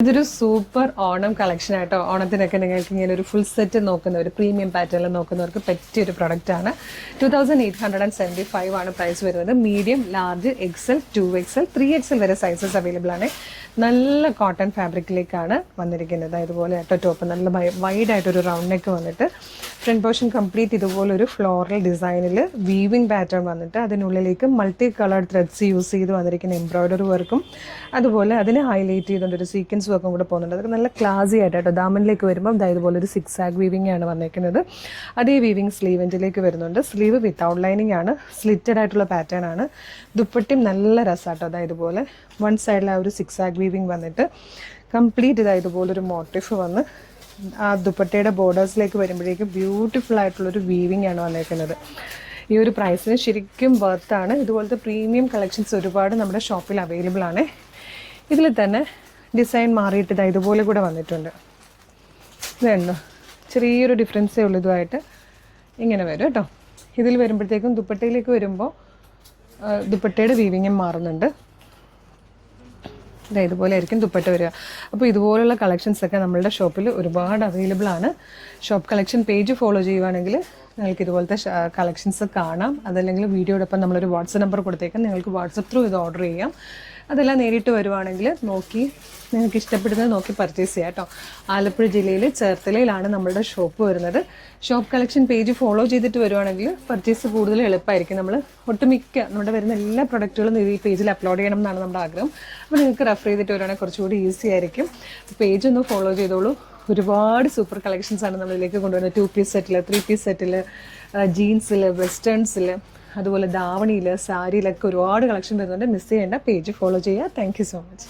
ഇതൊരു super Onam collection ആയിട്ടോ. ഓണത്തിനൊക്കെ നിങ്ങൾക്ക് ഇങ്ങനെ ഒരു ഫുൾ സെറ്റ് നോക്കുന്ന ഒരു പ്രീമിയം പാറ്റേണിൽ നോക്കുന്നവർക്ക് പറ്റിയൊരു പ്രൊഡക്റ്റ് ആണ്. 2875 ആണ് പ്രൈസ് വരുന്നത്. Medium, large, Excel, 2XL, 3XL വരെ സൈസസ് അവൈലബിൾ ആണ്. നല്ല കോട്ടൺ ഫാബ്രിക്കിലേക്കാണ് വന്നിരിക്കുന്നത്. അതുപോലെ ആട്ടോ ടോപ്പ് നല്ല വൈഡ് ആയിട്ടൊരു റൗണ്ട് നെക്ക് വന്നിട്ട് ഫ്രണ്ട് പോർഷൻ കംപ്ലീറ്റ് ഇതുപോലൊരു ഫ്ലോറൽ ഡിസൈനിൽ വീവിംഗ് പാറ്റേൺ വന്നിട്ട് അതിനുള്ളിലേക്ക് മൾട്ടി കളർഡ് ത്രെഡ്സ് യൂസ് ചെയ്ത് വന്നിരിക്കുന്ന എംബ്രോയ്ഡറി വർക്കും അതുപോലെ അതിനെ ഹൈലൈറ്റ് ചെയ്തുകൊണ്ട് ഒരു സീക്വൻസ് വർക്കും കൂടെ പോകുന്നുണ്ട്. അതൊക്കെ നല്ല ക്ലാസി ആയിട്ടോ. ദാമനിലേക്ക് വരുമ്പം ഇതുപോലെ ഒരു സിക്സ് ആഗ് വീവിംഗ് ആണ് വന്നിരിക്കുന്നത്. അതേ വീവിംഗ് സ്ലീവെൻറ്റിലേക്ക് വരുന്നുണ്ട്. സ്ലീവ് വിത്ത് ഔട്ട്ലൈനിങ് ആണ്, സ്ലിറ്റഡ് ആയിട്ടുള്ള പാറ്റേൺ ആണ്. ദുപ്പട്ടിയും നല്ല രസമാട്ടോ. ഇതുപോലെ വൺ സൈഡിൽ ആ ഒരു സിക്സ് ആഗ് വീവിംഗ് വന്നിട്ട് കംപ്ലീറ്റ് ഇതുപോലൊരു മോട്ടീഫ് വന്ന് ആ ദുപ്പട്ടയുടെ ബോർഡേഴ്സിലേക്ക് വരുമ്പോഴേക്കും ബ്യൂട്ടിഫുൾ ആയിട്ടുള്ളൊരു വീവിംഗ് ആണ് വന്നിരിക്കുന്നത്. ഈ ഒരു പ്രൈസിന് ശരിക്കും വർത്താണ്. ഇതുപോലത്തെ പ്രീമിയം കളക്ഷൻസ് ഒരുപാട് നമ്മുടെ ഷോപ്പിൽ അവൈലബിൾ ആണ്. ഇതിൽ തന്നെ ഡിസൈൻ മാറിയിട്ട് ഇതുപോലെ കൂടെ വന്നിട്ടുണ്ട്. ഇതുണ്ടോ, ചെറിയൊരു ഡിഫറൻസേ ഉള്ളൂ. ഇതുമായിട്ട് ഇങ്ങനെ വരും കേട്ടോ. ഇതിൽ വരുമ്പോഴത്തേക്കും ദുപ്പട്ടയിലേക്ക് വരുമ്പോൾ ദുപ്പട്ടയുടെ വീവിങ്ങും മാറുന്നുണ്ട്. ഇതുപോലെ ആയിരിക്കും ദുപ്പട്ട വരിക. അപ്പോൾ ഇതുപോലുള്ള കളക്ഷൻസൊക്കെ നമ്മളുടെ ഷോപ്പിൽ ഒരുപാട് അവൈലബിൾ ആണ്. ഷോപ്പ് കളക്ഷൻ പേജ് ഫോളോ ചെയ്യുവാണെങ്കിൽ നിങ്ങൾക്ക് ഇതുപോലത്തെ കളക്ഷൻസ് കാണാം. അതല്ലെങ്കിൽ വീഡിയോടൊപ്പം നമ്മളൊരു വാട്സപ്പ് നമ്പർ കൊടുത്തേക്കാം. നിങ്ങൾക്ക് വാട്സപ്പ് ത്രൂ ഇത് ഓർഡർ ചെയ്യാം. അതെല്ലാം നേരിട്ട് വരുവാണെങ്കിൽ നോക്കി നിങ്ങൾക്ക് ഇഷ്ടപ്പെടുന്നത് നോക്കി പർച്ചേസ് ചെയ്യാം കേട്ടോ. ആലപ്പുഴ ജില്ലയിൽ ചേർത്തലയിലാണ് നമ്മളുടെ ഷോപ്പ് വരുന്നത്. ഷോപ്പ് കളക്ഷൻ പേജ് ഫോളോ ചെയ്തിട്ട് വരുവാണെങ്കിൽ പർച്ചേസ് കൂടുതൽ എളുപ്പമായിരിക്കും. നമ്മൾ ഒട്ടുമിക്ക നമ്മുടെ വരുന്ന എല്ലാ പ്രൊഡക്റ്റുകളും ഈ പേജിൽ അപ്ലോഡ് ചെയ്യണം എന്നാണ് നമ്മുടെ ആഗ്രഹം. അപ്പോൾ നിങ്ങൾക്ക് റെഫർ ചെയ്തിട്ട് വരുവാണെങ്കിൽ കുറച്ചുകൂടി ഈസി ആയിരിക്കും. പേജ് ഒന്ന് ഫോളോ ചെയ്തോളൂ. ഒരുപാട് സൂപ്പർ കളക്ഷൻസ് ആണ് നമ്മളിലേക്ക് കൊണ്ടുവരുന്നത്. 2 പീസ് സെറ്റിൽ, 3 പീസ് സെറ്റിൽ, ജീൻസിൽ, വെസ്റ്റേൺസിൽ, അതുപോലെ ധാവണിയിൽ, സാരിയിലൊക്കെ ഒരുപാട് കളക്ഷൻ വരുന്നുണ്ട്. മിസ് ചെയ്യേണ്ട, പേജ് ഫോളോ ചെയ്യുക. Thank you so much.